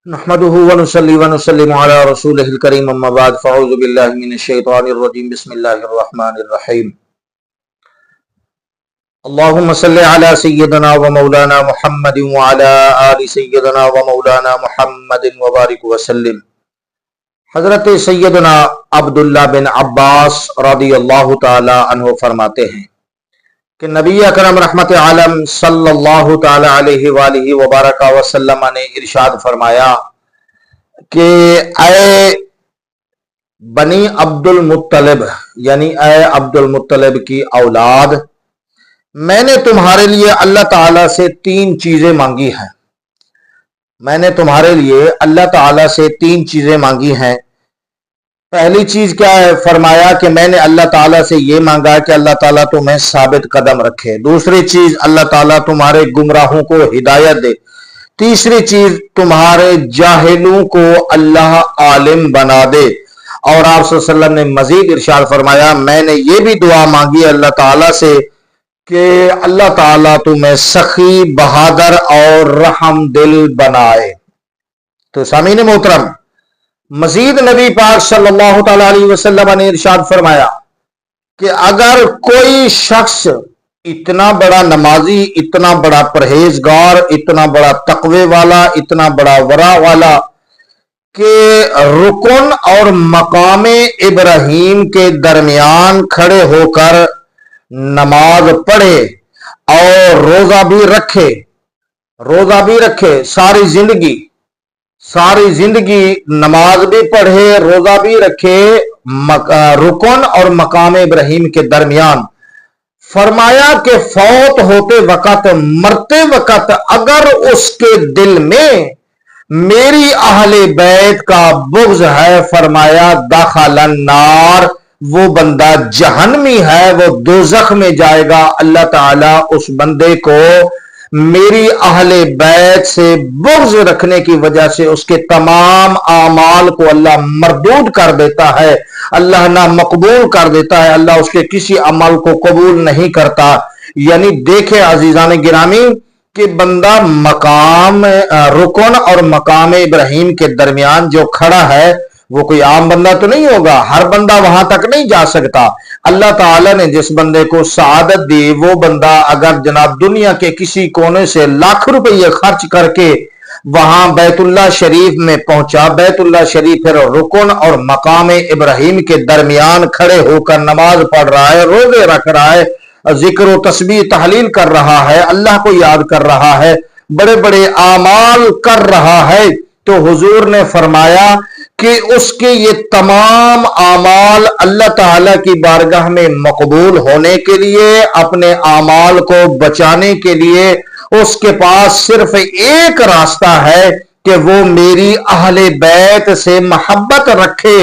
نحمده ونصلي ونسلم على رسوله الكريم اما بعد فاعوذ بالله من الشيطان الرجيم بسم الله الرحمن الرحيم اللهم صل على سيدنا ومولانا محمد وعلى آل سيدنا ومولانا محمد وبارك وسلم۔ حضرت سیدنا عبداللہ بن عباس رضی اللہ تعالی عنہ فرماتے ہیں کہ نبی اکرم رحمت عالم صلی اللہ تعالی علیہ وآلہ وبارک وسلم نے ارشاد فرمایا کہ اے بنی عبد المطلب، یعنی اے عبد المطلب کی اولاد، میں نے تمہارے لیے اللہ تعالیٰ سے تین چیزیں مانگی ہیں۔ میں نے تمہارے لیے اللہ تعالیٰ سے تین چیزیں مانگی ہیں۔ پہلی چیز کیا ہے؟ فرمایا کہ میں نے اللہ تعالیٰ سے یہ مانگا کہ اللہ تعالیٰ تمہیں ثابت قدم رکھے۔ دوسری چیز، اللہ تعالیٰ تمہارے گمراہوں کو ہدایت دے۔ تیسری چیز، تمہارے جاہلوں کو اللہ عالم بنا دے۔ اور آپ صلی اللہ علیہ وسلم نے مزید ارشاد فرمایا، میں نے یہ بھی دعا مانگی اللہ تعالیٰ سے کہ اللہ تعالیٰ تمہیں سخی، بہادر اور رحم دل بنائے۔ تو سامعین محترم، مزید نبی پاک صلی اللہ تعالی علیہ وسلم نے ارشاد فرمایا کہ اگر کوئی شخص اتنا بڑا نمازی، اتنا بڑا پرہیزگار، اتنا بڑا تقوی والا، اتنا بڑا ورع والا کہ رکن اور مقام ابراہیم کے درمیان کھڑے ہو کر نماز پڑھے اور روزہ بھی رکھے، ساری زندگی نماز بھی پڑھے، روزہ بھی رکھے، رکن اور مقام ابراہیم کے درمیان، فرمایا کہ فوت ہوتے وقت، مرتے وقت اگر اس کے دل میں میری اہل بیت کا بغض ہے، فرمایا دخل النار، وہ بندہ جہنمی ہے، وہ دوزخ میں جائے گا۔ اللہ تعالیٰ اس بندے کو میری اہل بیت سے بغض رکھنے کی وجہ سے اس کے تمام اعمال کو اللہ مردود کر دیتا ہے، اللہ نہ مقبول کر دیتا ہے، اللہ اس کے کسی عمل کو قبول نہیں کرتا۔ یعنی دیکھیں عزیزان گرامی کہ بندہ مقام رکن اور مقام ابراہیم کے درمیان جو کھڑا ہے وہ کوئی عام بندہ تو نہیں ہوگا، ہر بندہ وہاں تک نہیں جا سکتا۔ اللہ تعالیٰ نے جس بندے کو سعادت دی، وہ بندہ اگر جناب دنیا کے کسی کونے سے لاکھ روپے خرچ کر کے وہاں بیت اللہ شریف میں پہنچا، بیت اللہ شریف پھر رکن اور مقام ابراہیم کے درمیان کھڑے ہو کر نماز پڑھ رہا ہے، روزے رکھ رہا ہے، ذکر و تسبیح تحلیل کر رہا ہے، اللہ کو یاد کر رہا ہے، بڑے بڑے اعمال کر رہا ہے، تو حضور نے فرمایا کہ اس کے یہ تمام اعمال اللہ تعالیٰ کی بارگاہ میں مقبول ہونے کے لیے، اپنے اعمال کو بچانے کے لیے اس کے پاس صرف ایک راستہ ہے کہ وہ میری اہل بیت سے محبت رکھے۔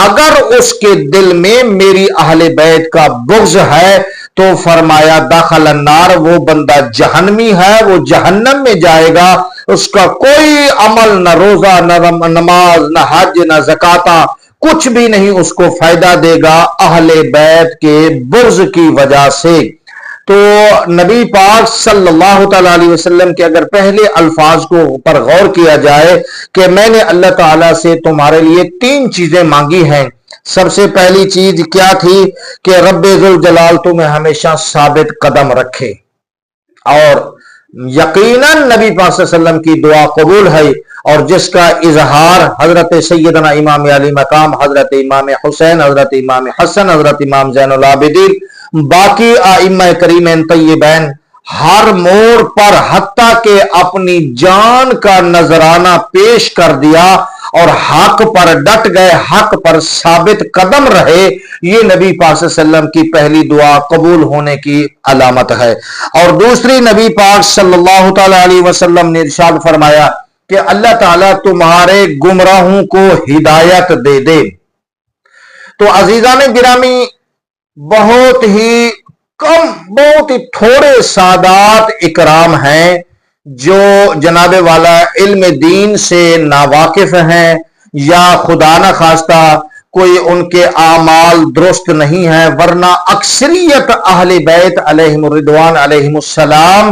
اگر اس کے دل میں میری اہل بیت کا بغض ہے تو فرمایا داخل النار، وہ بندہ جہنمی ہے، وہ جہنم میں جائے گا، اس کا کوئی عمل، نہ روزہ، نہ نماز، نہ حج، نہ زکاتہ، کچھ بھی نہیں اس کو فائدہ دے گا اہل بیت کے بغض کی وجہ سے۔ تو نبی پاک صلی اللہ تعالی علیہ وسلم کے اگر پہلے الفاظ کو پر غور کیا جائے کہ میں نے اللہ تعالیٰ سے تمہارے لیے تین چیزیں مانگی ہیں، سب سے پہلی چیز کیا تھی کہ رب ذوالجلال تمہیں ہمیشہ ثابت قدم رکھے، اور یقیناً نبی پاک صلی اللہ علیہ وسلم کی دعا قبول ہے، اور جس کا اظہار حضرت سیدنا امام علی مقام، حضرت امام حسین، حضرت امام حسن، حضرت امام زین العابدین، باقی ائمہ کریمین طیبین ہر موڑ پر حتیٰ کہ اپنی جان کا نذرانہ پیش کر دیا اور حق پر ڈٹ گئے، حق پر ثابت قدم رہے، یہ نبی پاک صلی اللہ علیہ وسلم کی پہلی دعا قبول ہونے کی علامت ہے۔ اور دوسری، نبی پاک صلی اللہ تعالی علیہ وسلم نے ارشاد فرمایا کہ اللہ تعالیٰ تمہارے گمراہوں کو ہدایت دے دے۔ تو عزیزان گرامی، بہت ہی تھوڑے سادات اکرام ہیں جو جناب والا علم دین سے ناواقف ہیں، یا خدا نہ خواستہ کوئی ان کے اعمال درست نہیں ہیں، ورنہ اکثریت اہل بیت علیہم الرضوان علیہم السلام